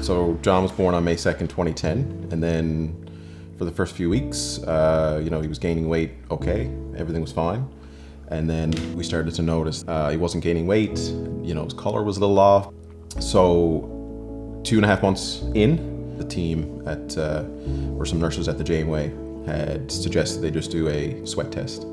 So John was born on May 2nd, 2010, and then for the first few weeks, he was gaining weight okay, everything was fine. And then we started to notice he wasn't gaining weight, his color was a little off. So 2.5 months in, the team or some nurses at the Janeway had suggested they just do a sweat test.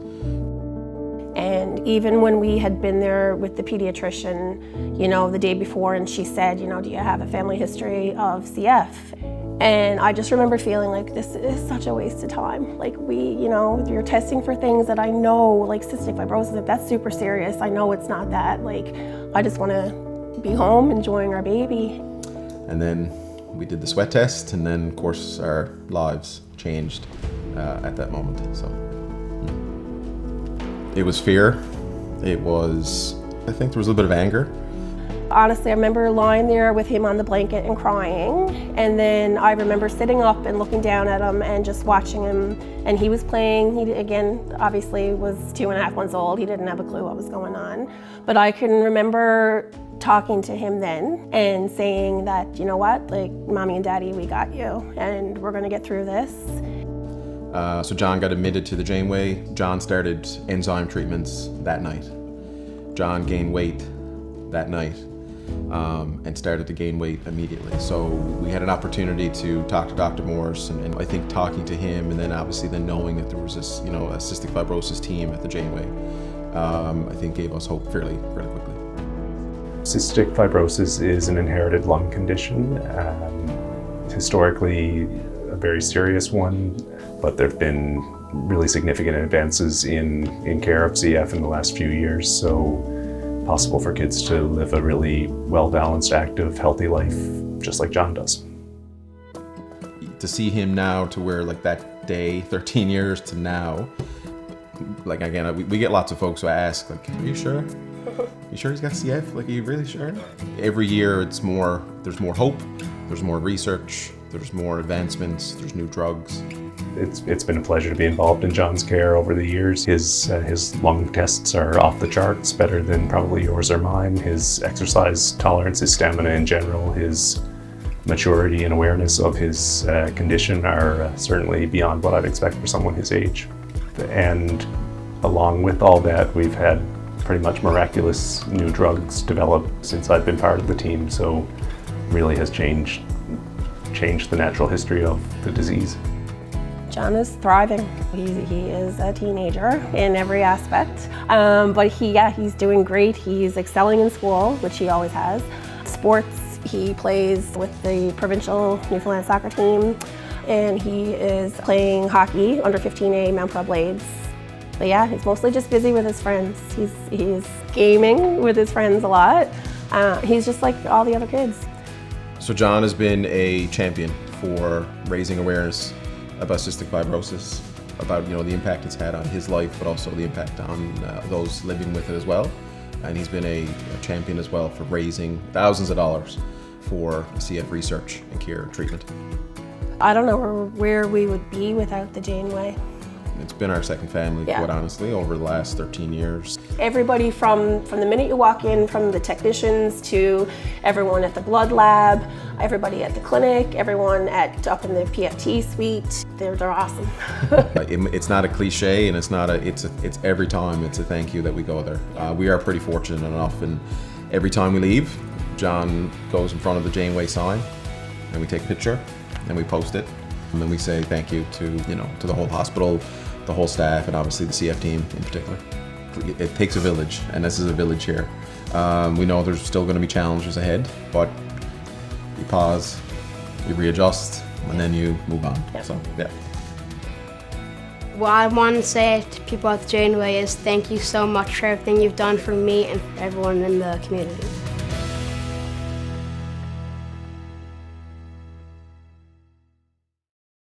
And even when we had been there with the pediatrician, the day before, and she said, do you have a family history of CF? And I just remember feeling like this is such a waste of time. Like you're testing for things that I know, like cystic fibrosis, that's super serious. I know it's not that. Like, I just want to be home enjoying our baby. And then we did the sweat test, and then of course our lives changed at that moment. So it was fear. It was, I think there was a little bit of anger. Honestly, I remember lying there with him on the blanket and crying. And then I remember sitting up and looking down at him and just watching him. And he was playing. He, again, obviously was 2.5 months old. He didn't have a clue what was going on. But I can remember talking to him then and saying that, you know what, like, Mommy and Daddy, we got you. And we're gonna get through this. So John got admitted to the Janeway. John started enzyme treatments that night. John gained weight that night and started to gain weight immediately. So we had an opportunity to talk to Dr. Morris, and I think talking to him, and then obviously then knowing that there was this, a cystic fibrosis team at the Janeway, I think gave us hope fairly quickly. Cystic fibrosis is an inherited lung condition, historically a very serious one, but there have been really significant advances in care of CF in the last few years, so possible for kids to live a really well-balanced, active, healthy life, just like John does. To see him now to where, like, that day, 13 years to now, like, again, we get lots of folks who ask, like, are you sure? You sure he's got CF? Like, are you really sure? Every year there's more hope, there's more research, there's more advancements, there's new drugs. It's been a pleasure to be involved in John's care over the years. His lung tests are off the charts, better than probably yours or mine. His exercise tolerance, his stamina in general, his maturity and awareness of his condition are certainly beyond what I'd expect for someone his age. And along with all that, we've had pretty much miraculous new drugs developed since I've been part of the team, so really has changed the natural history of the disease. John is thriving. He is a teenager in every aspect, but he's doing great. He's excelling in school, which he always has. Sports, he plays with the provincial Newfoundland soccer team, and he is playing hockey under 15A Mount Pro Blades. But yeah, he's mostly just busy with his friends. He's gaming with his friends a lot. He's just like all the other kids. So John has been a champion for raising awareness about cystic fibrosis, about the impact it's had on his life, but also the impact on those living with it as well. And he's been a champion as well for raising thousands of dollars for CF research and care and treatment. I don't know where we would be without the Janeway. It's been our second family, quite honestly, over the last 13 years. Everybody from the minute you walk in, from the technicians to everyone at the blood lab, everybody at the clinic, everyone up in the PFT suite, they're awesome. It's not a cliche, and it's every time it's a thank you that we go there. We are pretty fortunate enough, and every time we leave, John goes in front of the Janeway sign, and we take a picture, and we post it, and then we say thank you to the whole hospital, the whole staff, and obviously the CF team in particular. It takes a village, and this is a village here. We know there's still going to be challenges ahead, but you pause, you readjust, and then you move on. Yeah. So, yeah. What I want to say to people at the Janeway is thank you so much for everything you've done for me and for everyone in the community.